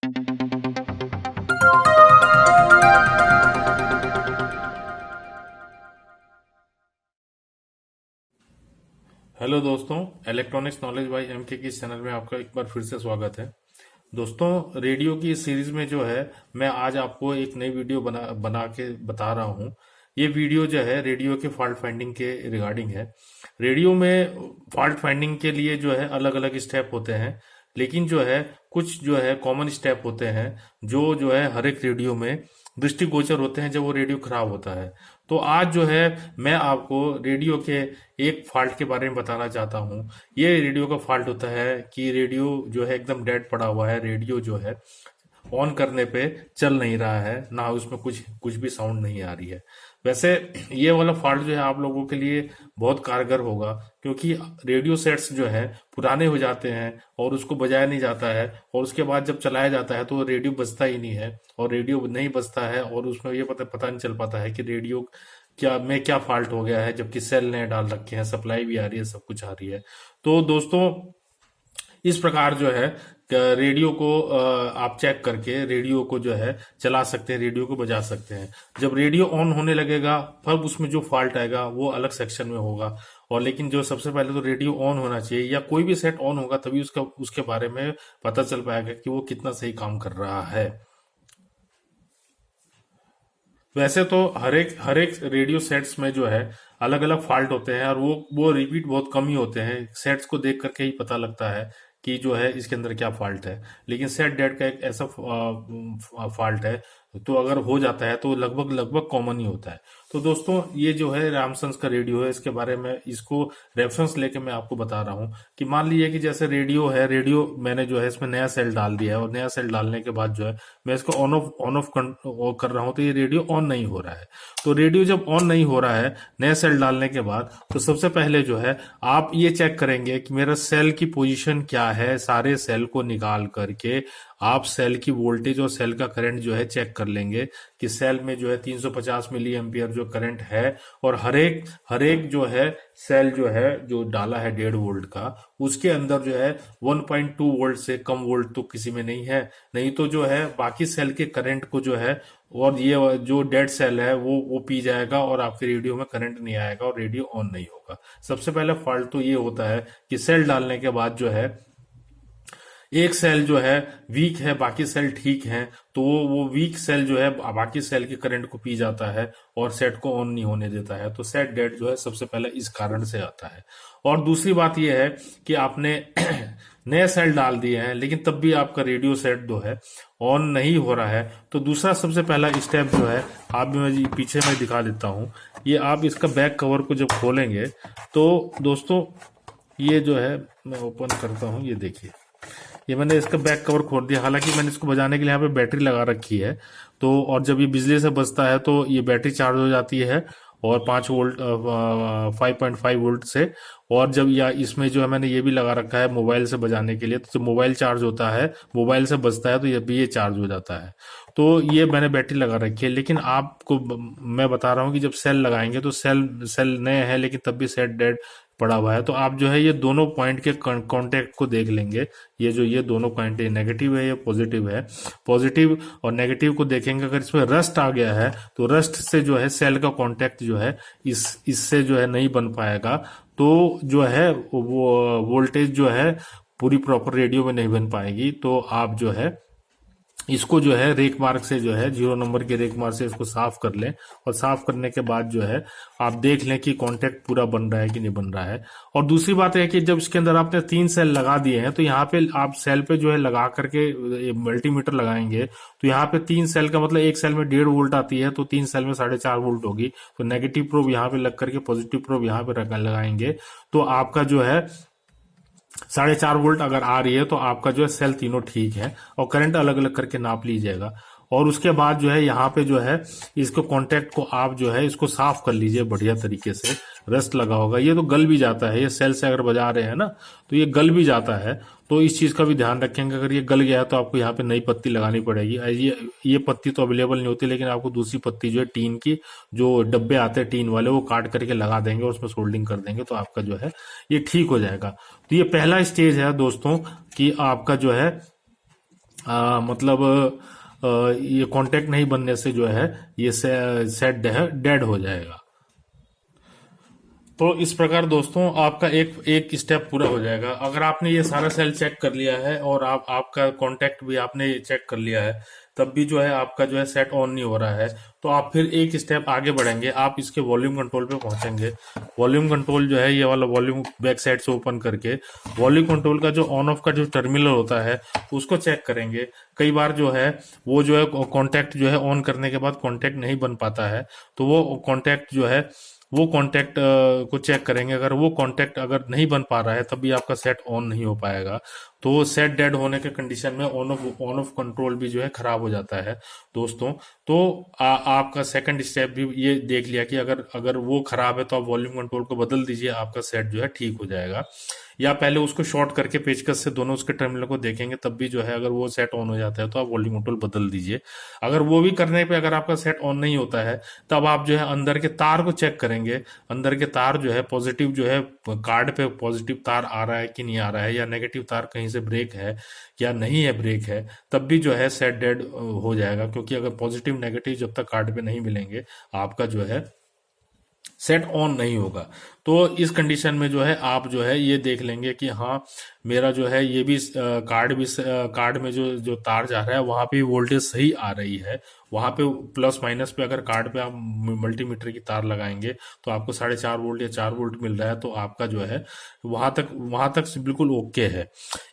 Hello दोस्तों, electronics knowledge by MK की इस चैनल में आपका एक बार फिर से स्वागत है। दोस्तों, रेडियो की इस सीरीज में जो है मैं आज आपको एक नई वीडियो बना बना के बता रहा हूँ। ये वीडियो जो है रेडियो के फॉल्ट फाइंडिंग के रिगार्डिंग है। रेडियो में फॉल्ट फाइंडिंग के लिए जो है अलग अलग स्टेप होते हैं, लेकिन जो है कुछ जो है कॉमन स्टेप होते हैं जो है हर एक रेडियो में दृष्टिगोचर होते हैं जब वो रेडियो खराब होता है। तो आज जो है मैं आपको रेडियो के एक फॉल्ट के बारे में बताना चाहता हूँ। ये रेडियो का फॉल्ट होता है कि रेडियो जो है एकदम डेड पड़ा हुआ है। रेडियो जो है ऑन करने पे चल नहीं रहा है, ना उसमें कुछ कुछ भी साउंड नहीं आ रही है। वैसे ये वाला फॉल्ट जो है आप लोगों के लिए बहुत कारगर होगा, क्योंकि रेडियो सेट्स जो है पुराने हो जाते हैं और उसको बजाया नहीं जाता है, और उसके बाद जब चलाया जाता है तो रेडियो बजता ही नहीं है, और रेडियो नहीं बजता है और उसमें ये पता नहीं चल पाता है कि रेडियो क्या फॉल्ट हो गया है, जबकि सेल नए डाल रखे हैं, सप्लाई भी आ रही है, सब कुछ आ रही है। तो दोस्तों, इस प्रकार जो है रेडियो को आप चेक करके रेडियो को जो है चला सकते हैं, रेडियो को बजा सकते हैं। जब रेडियो ऑन होने लगेगा तब उसमें जो फॉल्ट आएगा वो अलग सेक्शन में होगा। और लेकिन जो सबसे पहले तो रेडियो ऑन होना चाहिए, या कोई भी सेट ऑन होगा तभी उसका उसके बारे में पता चल पाएगा कि वो कितना सही काम कर रहा है। वैसे तो हर एक रेडियो सेट्स में जो है अलग अलग फॉल्ट होते हैं, और वो रिपीट बहुत कम ही होते हैं। सेट्स को देख करके ही पता लगता है कि जो है इसके अंदर क्या फॉल्ट है। लेकिन सेट डेड का एक ऐसा फॉल्ट है, तो अगर हो जाता है तो लगभग लगभग कॉमन ही होता है। तो दोस्तों, ये जो है रैमसन्स का रेडियो है, इसके बारे में इसको रेफरेंस लेके मैं आपको बता रहा हूँ कि मान लीजिए कि जैसे रेडियो है, रेडियो मैंने जो है इसमें नया सेल डाल दिया है, और नया सेल डालने के बाद जो है मैं इसको ऑन ऑफ कर रहा हूँ, तो ये रेडियो ऑन नहीं हो रहा है। तो रेडियो जब ऑन नहीं हो रहा है नया सेल डालने के बाद, तो सबसे पहले जो है आप ये चेक करेंगे कि मेरा सेल की पोजीशन क्या है। सारे सेल को निकाल करके आप सेल की वोल्टेज और सेल का करंट जो है चेक कर लेंगे कि सेल में जो है 350 मिली एम्पियर जो करंट है, और हर एक जो है सेल जो है जो डाला है 1.5 वोल्ट का, उसके अंदर जो है 1.2 वोल्ट से कम वोल्ट तो किसी में नहीं है। नहीं तो जो है बाकी सेल के करंट को जो है, और ये जो डेड सेल है वो पी जाएगा, और आपके रेडियो में करंट नहीं आएगा और रेडियो ऑन नहीं होगा। सबसे पहले फॉल्ट तो ये होता है कि सेल डालने के बाद जो है एक सेल जो है वीक है, बाकी सेल ठीक हैं, तो वो वीक सेल जो है बाकी सेल के करंट को पी जाता है और सेट को ऑन नहीं होने देता है। तो सेट डेड जो है सबसे पहले इस कारण से आता है। और दूसरी बात यह है कि आपने नए सेल डाल दिए हैं, लेकिन तब भी आपका रेडियो सेट जो है ऑन नहीं हो रहा है, तो दूसरा सबसे पहला स्टेप जो है आप भी, मैं पीछे में दिखा देता हूँ। ये आप इसका बैक कवर को जब खोलेंगे तो दोस्तों, ये जो है मैं ओपन करता हूँ, ये देखिए, ये मैंने इसका बैक कवर खोल दिया। हालांकि मैंने इसको बजाने के लिए यहाँ पे बैटरी लगा रखी है, तो और जब ये बिजली से बजता है तो ये बैटरी चार्ज हो जाती है, और 5 वोल्ट 5.5 वोल्ट से। और जब या इसमें जो है मैंने ये भी लगा रखा है मोबाइल से बजाने के लिए, तो जब मोबाइल चार्ज होता है, मोबाइल से बजता है, तो ये चार्ज हो जाता है। तो ये मैंने बैटरी लगा रखी है। लेकिन आपको मैं बता रहा हूँ कि जब सेल लगाएंगे तो सेल सेल नए हैं, लेकिन तब भी सेट डेड पड़ा हुआ है। तो आप जो है ये दोनों पॉइंट के कांटेक्ट को देख लेंगे। ये दोनों पॉइंट है, नेगेटिव है या पॉजिटिव है। पॉजिटिव और नेगेटिव को देखेंगे। अगर इसमें रस्ट आ गया है तो रस्ट से जो है सेल का कांटेक्ट जो है इससे जो है नहीं बन पाएगा, तो जो है वो वोल्टेज जो है पूरी प्रॉपर रेडियो में नहीं बन पाएगी। तो आप जो है इसको जो है रेक मार्क से जो है 0 नंबर के रेक मार्क से इसको साफ कर लें, और साफ करने के बाद जो है आप देख लें कि कांटेक्ट पूरा बन रहा है कि नहीं बन रहा है। और दूसरी बात है कि जब इसके अंदर आपने 3 सेल लगा दिए हैं, तो यहाँ पे आप सेल पे जो है लगा करके मल्टीमीटर लगाएंगे, तो यहाँ पे 3 सेल का मतलब एक सेल में 1.5 वोल्ट आती है, तो 3 सेल में 4.5 वोल्ट होगी। तो नेगेटिव प्रोब यहाँ पे लग करके पॉजिटिव प्रोब यहाँ पे लगाएंगे, तो आपका जो है 4.5 वोल्ट अगर आ रही है तो आपका जो है सेल तीनों ठीक है, और करंट अलग अलग करके नाप लीजिएगा। और उसके बाद जो है यहाँ पे जो है इसको कांटेक्ट को आप जो है इसको साफ कर लीजिए बढ़िया तरीके से। रस्ट लगा होगा, ये तो गल भी जाता है, ये सेल से अगर बजा रहे हैं ना तो ये गल भी जाता है। तो इस चीज का भी ध्यान रखेंगे, अगर ये गल गया है तो आपको यहाँ पे नई पत्ती लगानी पड़ेगी। ये पत्ती तो अवेलेबल नहीं होती, लेकिन आपको दूसरी पत्ती जो है टीन की, जो डब्बे आते हैं टीन वाले, वो काट करके लगा देंगे और उसमें सोल्डिंग कर देंगे, तो आपका जो है ये ठीक हो जाएगा। तो ये पहला स्टेज है दोस्तों कि आपका जो है मतलब ये कांटेक्ट नहीं बनने से जो है ये सेट डेड हो जाएगा। तो इस प्रकार दोस्तों आपका एक एक स्टेप पूरा हो जाएगा। अगर आपने ये सारा सेल चेक कर लिया है और आपका कांटेक्ट भी आपने चेक कर लिया है, तब भी जो है आपका जो है सेट ऑन नहीं हो रहा है, तो आप फिर एक स्टेप आगे बढ़ेंगे, आप इसके वॉल्यूम कंट्रोल पे पहुंचेंगे। वॉल्यूम कंट्रोल जो है ये वाला वॉल्यूम बैक साइड से ओपन करके वॉल्यूम कंट्रोल का जो ऑन ऑफ का जो टर्मिनल होता है उसको चेक करेंगे। कई बार जो है वो जो है कॉन्टैक्ट जो है ऑन करने के बाद कॉन्टैक्ट नहीं बन पाता है, तो वो कॉन्टैक्ट जो है वो कांटेक्ट को चेक करेंगे। अगर वो कांटेक्ट अगर नहीं बन पा रहा है तब भी आपका सेट ऑन नहीं हो पाएगा। तो सेट डेड होने के कंडीशन में ऑन ऑफ कंट्रोल भी जो है खराब हो जाता है दोस्तों। तो आपका सेकंड स्टेप भी ये देख लिया कि अगर अगर वो खराब है तो आप वॉल्यूम कंट्रोल को बदल दीजिए, आपका सेट जो है ठीक हो जाएगा। या पहले उसको शॉर्ट करके पेचकस से दोनों उसके टर्मिनल को देखेंगे, तब भी जो है अगर वो सेट ऑन हो जाता है तो आप वॉल्यूम कंट्रोल बदल दीजिए। अगर वो भी करने पे अगर आपका सेट ऑन नहीं होता है, तब आप जो है अंदर के तार को चेक करेंगे। अंदर के तार जो है पॉजिटिव जो है कार्ड पे पॉजिटिव तार आ रहा है कि नहीं आ रहा है, या नेगेटिव तार कहीं से ब्रेक है या नहीं है ब्रेक है, तब भी जो है सेट डेड हो जाएगा। क्योंकि अगर पॉजिटिव नेगेटिव जब तक कार्ड पे नहीं मिलेंगे आपका जो है सेट ऑन नहीं होगा। तो इस कंडीशन में जो है आप जो है ये देख लेंगे कि हाँ मेरा जो है ये भी कार्ड में जो जो तार जा रहा है वहां पे वोल्टेज सही आ रही है। वहां पे प्लस माइनस पे अगर कार्ड पे आप मल्टीमीटर की तार लगाएंगे तो आपको 4.5 वोल्ट या 4 वोल्ट मिल रहा है, तो आपका जो है वहां तक से बिल्कुल ओके है।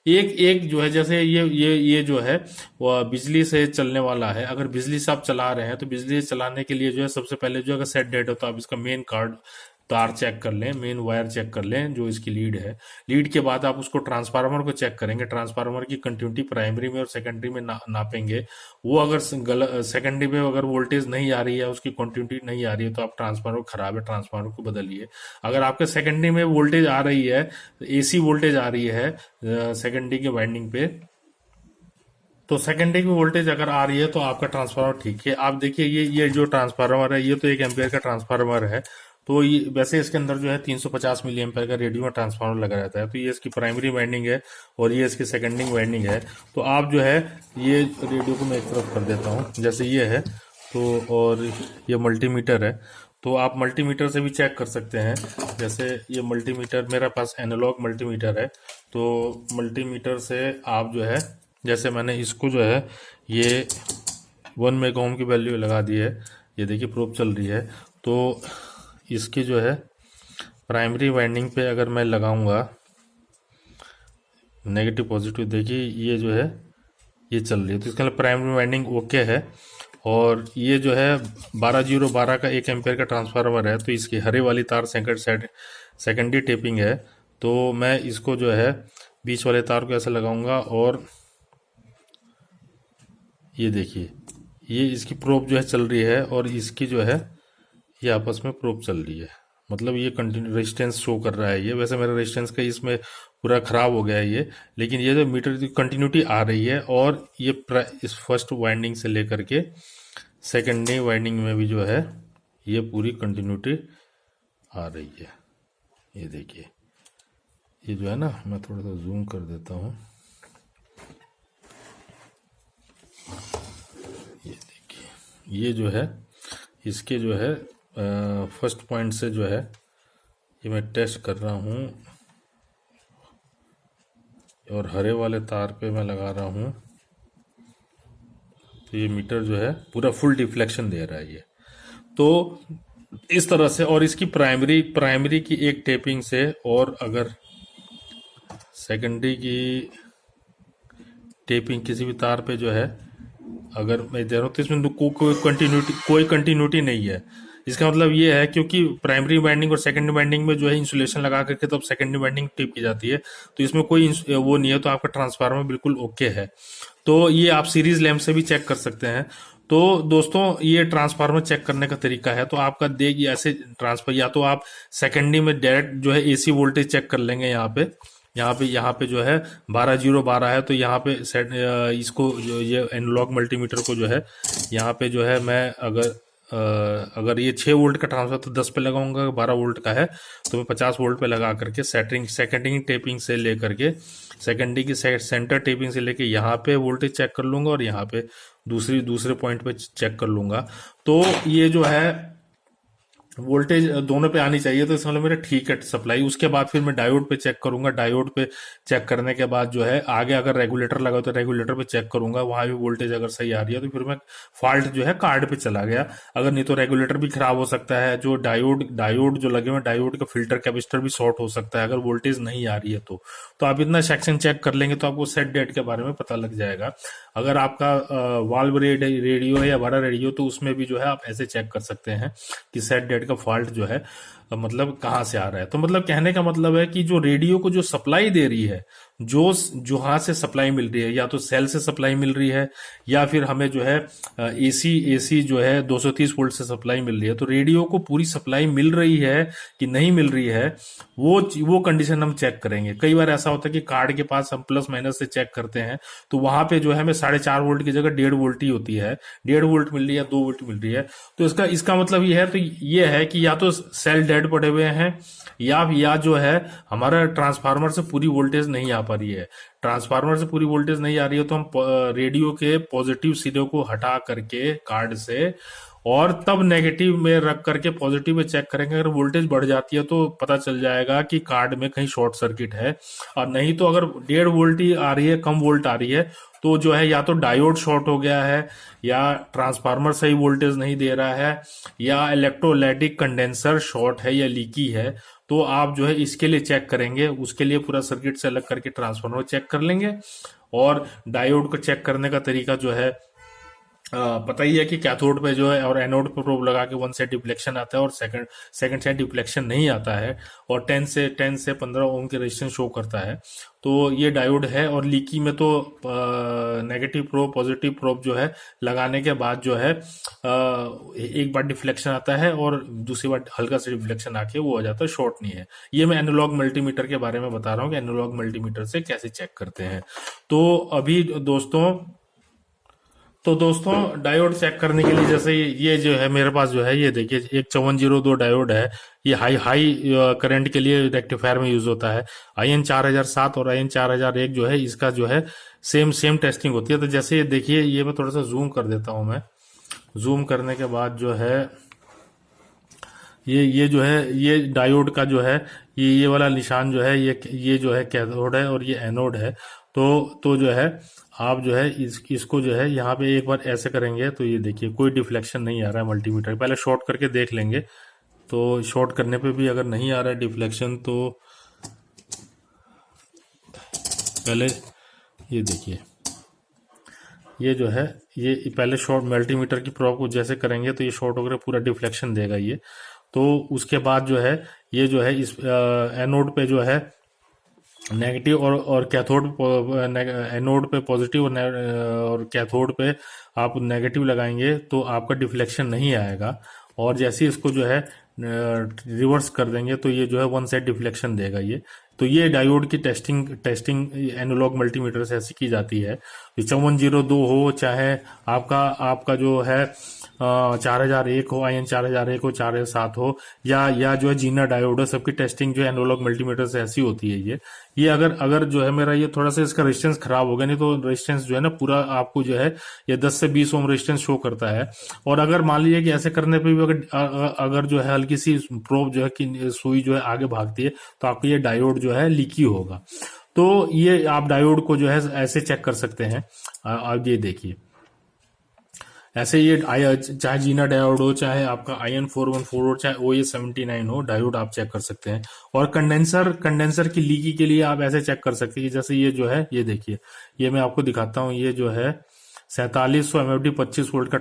एक एक जो है जैसे ये जो है वो बिजली से चलने वाला है। अगर बिजली से आप चला रहे हैं तो बिजली से चलाने के लिए जो है सबसे पहले जो अगर सेट डेड हो तो आप इसका मेन कार्ड तार चेक कर लें, मेन वायर चेक कर लें जो इसकी लीड है। लीड के बाद आप उसको ट्रांसफार्मर को चेक करेंगे, ट्रांसफार्मर की कंटिन्यूटी प्राइमरी में और सेकेंडरी में नापेंगे। वो अगर सेकेंडरी में अगर वोल्टेज नहीं आ रही है, उसकी कंटिन्यूटी नहीं आ रही है, तो आप ट्रांसफार्मर खराब है, ट्रांसफार्मर को बदलिए। अगर आपके सेकेंडरी में वोल्टेज आ रही है, एसी वोल्टेज आ रही है सेकेंडरी के वाइंडिंग पे, तो सेकेंडरी की वोल्टेज अगर आ रही है तो आपका ट्रांसफार्मर ठीक है। आप देखिए ये जो ट्रांसफार्मर है ये तो 1 एम्पियर का ट्रांसफार्मर है। तो ये वैसे इसके अंदर जो है 350 मिली एम्पियर का रेडियो में ट्रांसफार्मर लगा रहता है। तो ये इसकी प्राइमरी वाइंडिंग है और ये इसकी सेकेंडरी वाइंडिंग है। तो आप जो है ये रेडियो को मैं एक तरफ कर देता हूँ, जैसे ये है तो, और ये मल्टीमीटर है। तो आप मल्टीमीटर से भी चेक कर सकते हैं। जैसे ये मल्टीमीटर मेरे पास एनालॉग मल्टीमीटर है, तो मल्टीमीटर से आप जो है जैसे मैंने इसको जो है ये 1 मेगा ओम की वैल्यू लगा दी है, ये देखिए प्रूफ चल रही है। तो इसकी जो है प्राइमरी वाइंडिंग पे अगर मैं लगाऊंगा नेगेटिव पॉजिटिव, देखिए ये जो है ये चल रही है, तो इसका मतलब प्राइमरी वाइंडिंग ओके है। और ये जो है 12012 का 1 एम्पियर का ट्रांसफार्मर है, तो इसकी हरे वाली तार सेकेंडरी टेपिंग है। तो मैं इसको जो है बीच वाले तार को ऐसे लगाऊंगा और ये देखिए ये इसकी प्रोब जो है चल रही है और इसकी जो है ये आपस में प्रोब चल रही है। मतलब ये कंटिन्यू रेजिस्टेंस शो कर रहा है। ये वैसे मेरा रेजिस्टेंस का इसमें पूरा खराब हो गया है ये, लेकिन ये जो मीटर की कंटिन्यूटी आ रही है और ये इस फर्स्ट वाइंडिंग से लेकर के सेकेंडरी वाइंडिंग में भी जो है ये पूरी कंटिन्यूटी आ रही है। ये देखिए ये जो है ना, मैं थोड़ा सा जूम कर देता हूँ। ये देखिए ये जो है इसके जो है फर्स्ट पॉइंट से जो है ये मैं टेस्ट कर रहा हूँ और हरे वाले तार पे मैं लगा रहा हूँ, तो ये मीटर जो है पूरा फुल डिफ्लेक्शन दे रहा है ये। तो इस तरह से, और इसकी प्राइमरी की एक टेपिंग से, और अगर सेकेंडरी की टेपिंग किसी भी तार पे जो है अगर मैं दे रहा हूँ तो इसमें कोई कंटिन्यूटी नहीं है। इसका मतलब ये है क्योंकि प्राइमरी वाइंडिंग और सेकेंडरी वाइंडिंग में जो है इंसुलेशन लगा करके तब सेकेंडरी वाइंडिंग टिप की जाती है, तो इसमें कोई वो नहीं है, तो आपका ट्रांसफार्मर बिल्कुल ओके है। तो ये आप सीरीज लैंप से भी चेक कर सकते हैं। तो दोस्तों ये ट्रांसफार्मर चेक करने का तरीका है। तो आपका देखिए ऐसे ट्रांसफर, या तो आप सेकेंडरी में डायरेक्ट जो है एसी वोल्टेज चेक कर लेंगे। यहाँ पे जो है 12012 है, तो यहाँ पे सेट इसको ये एनालॉग मल्टीमीटर को जो है यहाँ पे जो है मैं अगर अगर ये 6 वोल्ट का ट्रांसफर तो 10 पे लगाऊंगा, 12 वोल्ट का है तो मैं 50 वोल्ट पे लगा करके सेकेंडिंग टेपिंग से लेकर के सेकेंडरी की सेंटर टेपिंग से लेके यहाँ पे वोल्टेज चेक कर लूंगा और यहाँ पे दूसरे पॉइंट पे चेक कर लूंगा। तो ये जो है वोल्टेज दोनों पे आनी चाहिए, तो इसमें मतलब मेरा ठीक है सप्लाई। उसके बाद फिर मैं डायोड पे चेक करूंगा, डायोड पे चेक करने के बाद जो है आगे अगर रेगुलेटर लगा हो तो रेगुलेटर पे चेक करूंगा, वहां भी वोल्टेज अगर सही आ रही है तो फिर मैं फॉल्ट जो है कार्ड पे चला गया। अगर नहीं तो रेगुलेटर भी खराब हो सकता है, जो डायोड डायोड जो लगे हुए डायोड का फिल्टर कैपेसिटर भी शॉर्ट हो सकता है अगर वोल्टेज नहीं आ रही है तो आप इतना सेक्शन चेक कर लेंगे तो आपको सेट डेट के बारे में पता लग जाएगा। अगर आपका वाल्व रेडियो है या बड़ा रेडियो तो उसमें भी जो है आप ऐसे चेक कर सकते हैं कि सेट डेट का फॉल्ट जो है मतलब कहाँ से आ रहा है। तो मतलब कहने का मतलब है कि जो रेडियो को जो सप्लाई दे रही है, जो जहां से सप्लाई मिल रही है, या तो सेल से सप्लाई मिल रही है या फिर हमें जो है एसी जो है 230 वोल्ट से सप्लाई मिल रही है, तो रेडियो को पूरी सप्लाई मिल रही है कि नहीं मिल रही है, वो कंडीशन हम चेक करेंगे। कई बार ऐसा होता है कि कार्ड के पास हम प्लस माइनस से चेक करते हैं तो वहां पे जो है हमें 4.5 वोल्ट की जगह 1.5 वोल्ट ही होती है, 1.5 वोल्ट मिल रही है, 2 वोल्ट मिल रही है। तो इसका मतलब ये है, तो ये है कि या तो सेल डेड पड़े हुए हैं या जो है हमारा ट्रांसफार्मर से पूरी वोल्टेज नहीं आ पा रही है। ट्रांसफार्मर से पूरी वोल्टेज नहीं आ रही है तो हम रेडियो के पॉजिटिव सिरे को हटा करके कार्ड से और तब नेगेटिव में रख करके पॉजिटिव में चेक करेंगे। अगर वोल्टेज बढ़ जाती है तो पता चल जाएगा कि कार्ड में कहीं शॉर्ट सर्किट है, और नहीं तो अगर 1.5 वोल्ट ही आ रही है, कम वोल्ट आ रही है, तो जो है या तो डायोड शॉर्ट हो गया है, या ट्रांसफार्मर सही वोल्टेज नहीं दे रहा है, या इलेक्ट्रोलाइटिक कंडेंसर शॉर्ट है या लीकी है। तो आप जो है इसके लिए चेक करेंगे, उसके लिए पूरा सर्किट से अलग करके ट्रांसफार्मर चेक कर लेंगे। और डायोड को चेक करने का तरीका जो है पता ही है कि कैथोड पे जो है और एनोड पे प्रोब लगा के 1 साइड डिफ्लेक्शन आता है और सेकंड साइड डिफ्लेक्शन नहीं आता है, और 10 से 15 ओम के रेजिस्टेंस शो करता है। तो ये डायोड है। और लीकी में तो नेगेटिव प्रोब पॉजिटिव प्रोब जो है लगाने के बाद जो है एक बार डिफ्लेक्शन आता है और दूसरी बार हल्का सा डिफ्लेक्शन आके वो हो जाता है, शॉर्ट नहीं है। ये मैं एनालॉग मल्टीमीटर के बारे में बता रहा हूँ कि एनालॉग मल्टीमीटर से कैसे चेक करते हैं। तो अभी दोस्तों डायोड चेक करने के लिए, जैसे ये जो है मेरे पास जो है, ये देखिए एक 5402 डायोड है। ये हाई हाई करंट के लिए रेक्टिफायर में यूज होता है। IN 4007 और IN 4001 जो है इसका जो है सेम टेस्टिंग होती है। तो जैसे ये देखिए, ये मैं थोड़ा सा जूम कर देता हूं। मैं जूम करने के बाद जो है ये जो है ये डायोड का जो है ये वाला निशान जो है ये जो है कैथोड है और ये एनोड है। तो जो है आप जो है इसको जो है यहाँ पे एक बार ऐसे करेंगे तो ये देखिए कोई डिफ्लेक्शन नहीं आ रहा है मल्टीमीटर। पहले शॉर्ट करके देख लेंगे, तो शॉर्ट करने पे भी अगर नहीं आ रहा है डिफ्लेक्शन तो पहले ये देखिए, ये जो है ये पहले शॉर्ट मल्टीमीटर की प्रोब को जैसे करेंगे तो ये शॉर्ट होकर पूरा डिफ्लेक्शन देगा ये। तो उसके बाद जो है ये जो है इस एनोड पे जो है नेगेटिव और कैथोड, एनोड पे पॉजिटिव और कैथोड पे आप नेगेटिव लगाएंगे तो आपका डिफ्लेक्शन नहीं आएगा। और जैसे ही इसको जो है रिवर्स कर देंगे तो ये जो है 1 साइड डिफ्लेक्शन देगा ये। तो ये डायोड की टेस्टिंग एनालॉग मल्टीमीटर से ऐसी की जाती है। 5402 हो चाहे आपका जो है 4001 हो, IN 4001 हो, 4007 हो, या जो है जीना डायोड हो, सबकी टेस्टिंग जो है एनालॉग मल्टीमीटर से ऐसी होती है। ये अगर जो है मेरा ये थोड़ा सा इसका रेजिस्टेंस खराब हो गया, नहीं तो रेजिस्टेंस जो है ना पूरा आपको जो है ये 10 से 20 ओम रेजिस्टेंस शो करता है। और अगर मान लीजिए कि ऐसे करने पे भी अगर जो है हल्की सी प्रोब जो है कि सुई जो है आगे भागती है तो आपको ये डायोड जो है लीकी होगा। तो ये आप डायोड को जो है ऐसे चेक कर सकते हैं। आप ये देखिए, ऐसे ये चाहे जीना डायोड हो, चाहे आपका IN 414 हो, चाहे OA79 हो, डायोड आप चेक कर सकते हैं। और कंडेंसर की लीकी के लिए आप ऐसे चेक कर सकते हैं कि जैसे ये जो है, ये देखिए, ये मैं आपको दिखाता हूँ। ये जो है 4700 MFD 25 वोल्ट का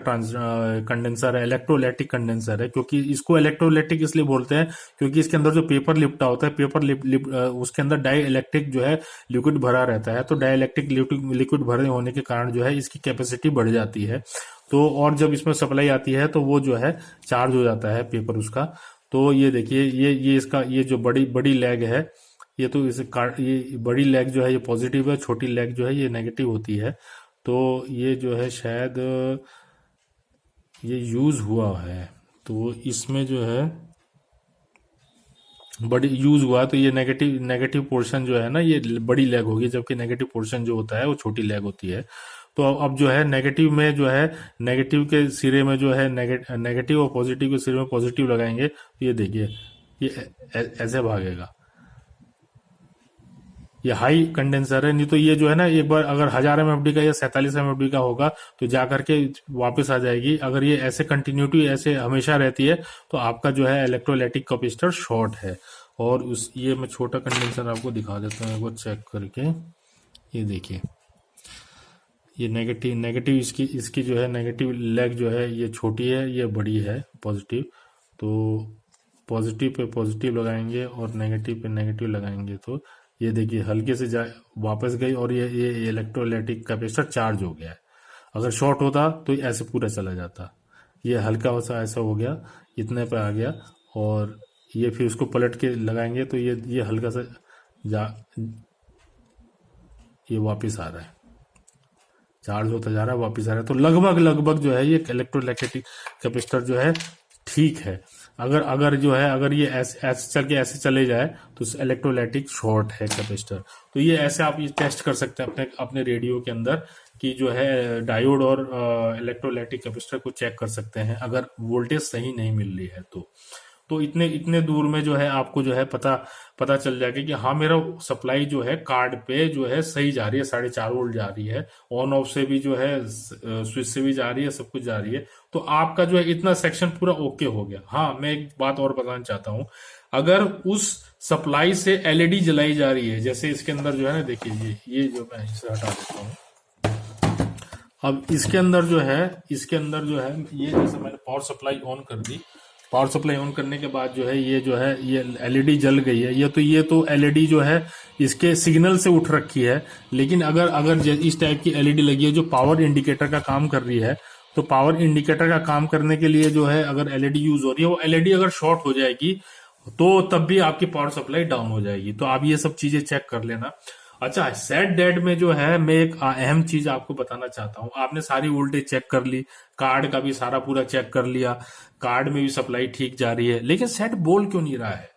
कंडेंसर है, इलेक्ट्रोलाइटिक कंडेंसर है। क्योंकि इसको इलेक्ट्रोलाइटिक इसलिए बोलते हैं क्योंकि इसके अंदर जो पेपर लिपटा होता है, उसके अंदर डाई इलेक्ट्रिक जो है लिक्विड भरा रहता है। तो डाई इलेक्ट्रिक लिक्विड भरे होने के कारण जो है इसकी कैपेसिटी बढ़ जाती है। तो और जब इसमें सप्लाई आती है तो वो जो है चार्ज हो जाता है पेपर उसका। तो ये देखिए, ये इसका ये जो बड़ी लैग है, ये तो ये बड़ी लैग जो है ये पॉजिटिव है, छोटी लैग जो है ये नेगेटिव होती है। तो ये जो है शायद ये यूज हुआ है, तो इसमें जो है बड़ी यूज हुआ, तो ये नेगेटिव नेगेटिव पोर्शन जो है ना, ये बड़ी लैग होगी, जबकि नेगेटिव पोर्शन जो होता है वो छोटी लैग होती है। तो अब जो है नेगेटिव में जो है, नेगेटिव के सिरे में जो है नेगेटिव और पॉजिटिव के सिरे में पॉजिटिव लगाएंगे, तो ये देखिए ये ऐसे भागेगा। ये हाई कंडेंसर है, नहीं तो ये जो है ना, एक बार अगर 1000 mfd का या 47 mfd का होगा तो जा करके वापस आ जाएगी। अगर ये ऐसे कंटिन्यूटी ऐसे हमेशा रहती है तो आपका जो है इलेक्ट्रोलाइटिक कैपेसिटर शॉर्ट है। और उस ये मैं छोटा कंडेंसर आपको दिखा देता हूँ एक बार चेक करके। ये देखिए, ये नेगेटिव नेगेटिव इसकी इसकी जो है नेगेटिव लेग जो है ये छोटी है, ये बड़ी है पॉजिटिव। तो पॉजिटिव पे पॉजिटिव लगाएंगे और नेगेटिव पे नेगेटिव लगाएंगे, तो ये देखिए हल्के से जा वापस गई, और ये इलेक्ट्रोलाइटिक कैपेसिटर चार्ज हो गया है। अगर शॉर्ट होता तो ऐसे पूरा चला जाता। ये हल्का सा ऐसा हो गया, इतने पे आ गया, और ये फिर उसको पलट के लगाएंगे तो ये हल्का सा जा ये वापस आ रहा है, चार्ज होता जा रहा है, वापस आ रहा है। तो लगभग लगभग जो है ये इलेक्ट्रोलाइटिक कैपेसिटर जो है ठीक है। अगर अगर जो है अगर ये ऐसे चल के ऐसे चले जाए तो इलेक्ट्रोलाइटिक शॉर्ट है कैपेसिटर। तो ये ऐसे आप ये टेस्ट कर सकते हैं अपने अपने रेडियो के अंदर कि जो है डायोड और इलेक्ट्रोलाइटिक कैपेसिटर को चेक कर सकते हैं अगर वोल्टेज सही नहीं मिल रही है तो इतने इतने दूर में जो है आपको जो है पता पता चल जाएगा कि हाँ मेरा सप्लाई जो है कार्ड पे जो है सही जा रही है, 4.5 वोल्ट जा रही है, ऑन ऑफ से भी जो है स्विच से भी जा रही है, सब कुछ जा रही है। तो आपका जो है इतना सेक्शन पूरा ओके हो गया। हाँ, मैं एक बात और बताना चाहता हूँ, अगर उस सप्लाई से एलईडी जलाई जा रही है, जैसे इसके अंदर जो है ना, देखिए ये जो मैं इसे हटा देता हूँ। अब इसके अंदर जो है ये जैसे मैंने पावर सप्लाई ऑन कर दी, पावर सप्लाई ऑन करने के बाद जो है ये एलईडी जल गई है। ये तो एलईडी जो है इसके सिग्नल से उठ रखी है। लेकिन अगर अगर इस टाइप की एलईडी लगी है जो पावर इंडिकेटर का काम कर रही है, तो पावर इंडिकेटर का काम करने के लिए जो है अगर एलईडी यूज हो रही है, वो एलईडी अगर शॉर्ट हो जाएगी तो तब भी आपकी पावर सप्लाई डाउन हो जाएगी। तो आप ये सब चीजें चेक कर लेना। अच्छा, सेट डेड में जो है मैं एक अहम चीज आपको बताना चाहता हूँ। आपने सारी वोल्टेज चेक कर ली, कार्ड का भी सारा पूरा चेक कर लिया, कार्ड में भी सप्लाई ठीक जा रही है, लेकिन सेट बोल क्यों नहीं रहा है?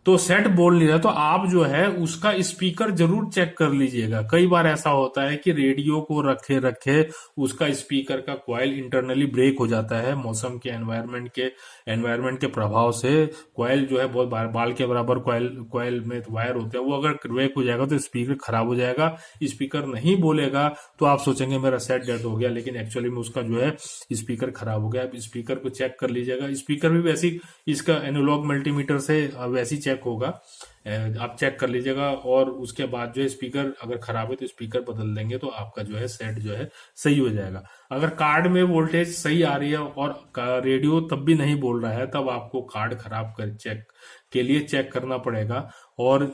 तो सेट बोल नहीं रहा, तो आप जो है उसका स्पीकर जरूर चेक कर लीजिएगा। कई बार ऐसा होता है कि रेडियो को रखे रखे उसका स्पीकर का कॉइल इंटरनली ब्रेक हो जाता है, मौसम के एनवायरनमेंट के प्रभाव से। कॉइल जो है बहुत बाल के बराबर कॉइल में वायर होते हैं, वो अगर ब्रेक हो जाएगा तो स्पीकर खराब हो जाएगा। स्पीकर नहीं बोलेगा तो आप सोचेंगे मेरा सेट डेड हो गया, लेकिन एक्चुअली में उसका जो है स्पीकर खराब हो गया। स्पीकर को चेक कर लीजिएगा। स्पीकर भी वैसी इसका एनालॉग मल्टीमीटर से वैसी चेक होगा, आप चेक कर लीजिएगा। और उसके बाद जो है स्पीकर अगर खराब है तो स्पीकर बदल देंगे, तो आपका जो है सेट जो है सही हो जाएगा। अगर कार्ड में वोल्टेज सही आ रही है और रेडियो तब भी नहीं बोल रहा है, तब आपको कार्ड खराब कर चेक के लिए चेक करना पड़ेगा। और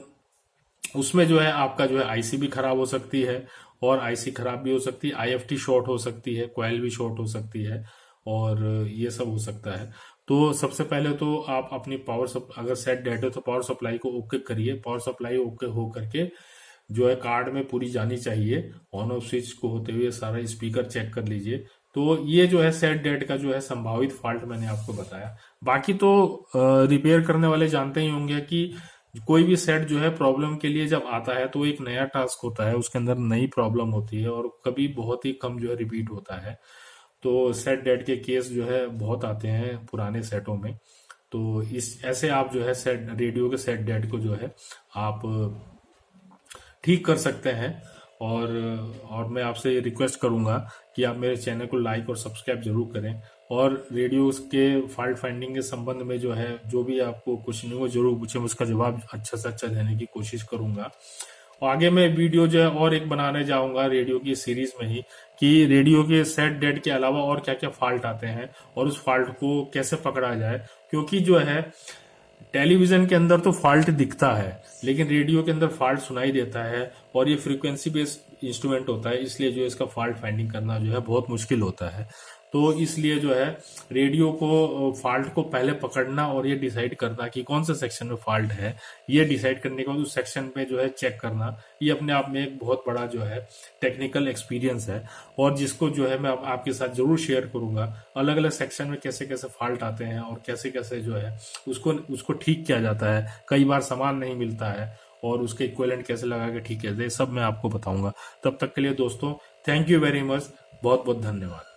उसमें जो है आपका जो है आईसी भी खराब हो सकती है, और आईसी खराब भी हो सकती है, आईएफटी शॉर्ट हो सकती है, कॉइल भी शॉर्ट हो सकती है, और ये सब हो सकता है। तो सबसे पहले तो आप अपनी अगर सेट डेड है तो पावर सप्लाई को ओके करिए। पावर सप्लाई ओके हो करके जो है कार्ड में पूरी जानी चाहिए, ऑन ऑफ स्विच को होते हुए सारा स्पीकर चेक कर लीजिए। तो ये जो है सेट डेड का जो है संभावित फॉल्ट मैंने आपको बताया। बाकी तो रिपेयर करने वाले जानते ही होंगे कि कोई भी सेट जो है प्रॉब्लम के लिए जब आता है तो एक नया टास्क होता है, उसके अंदर नई प्रॉब्लम होती है, और कभी बहुत ही कम जो है रिपीट होता है। तो सेट डेड के केस जो है बहुत आते हैं पुराने सेटों में। तो इस ऐसे आप जो है सेट रेडियो के सेट डेड को जो है आप ठीक कर सकते हैं। और मैं आपसे रिक्वेस्ट करूंगा कि आप मेरे चैनल को लाइक और सब्सक्राइब जरूर करें, और रेडियो के फॉल्ट फाइंडिंग के संबंध में जो है जो भी आपको क्वेश्चन हो जरूर पूछें, उसका जवाब अच्छा से अच्छा देने की कोशिश करूंगा। और आगे मैं वीडियो जो है और एक बनाने जाऊंगा रेडियो की सीरीज में ही, कि रेडियो के सेट डेड के अलावा और क्या क्या फॉल्ट आते हैं और उस फॉल्ट को कैसे पकड़ा जाए। क्योंकि जो है टेलीविजन के अंदर तो फॉल्ट दिखता है, लेकिन रेडियो के अंदर फॉल्ट सुनाई देता है, और ये फ्रीक्वेंसी बेस्ड इंस्ट्रूमेंट होता है, इसलिए जो है इसका फॉल्ट फाइंडिंग करना जो है बहुत मुश्किल होता है। तो इसलिए जो है रेडियो को फॉल्ट को पहले पकड़ना और ये डिसाइड करना कि कौन से सेक्शन में फॉल्ट है, ये डिसाइड करने के बाद उस सेक्शन पे जो है चेक करना, ये अपने आप में एक बहुत बड़ा जो है टेक्निकल एक्सपीरियंस है, और जिसको जो है मैं आपके साथ जरूर शेयर करूंगा। अलग अलग सेक्शन में कैसे कैसे फॉल्ट आते हैं और कैसे कैसे जो है उसको उसको ठीक किया जाता है, कई बार सामान नहीं मिलता है और उसके इक्विवेलेंट कैसे लगा के ठीक है, ये सब मैं आपको बताऊंगा। तब तक के लिए दोस्तों, थैंक यू वेरी मच, बहुत बहुत धन्यवाद।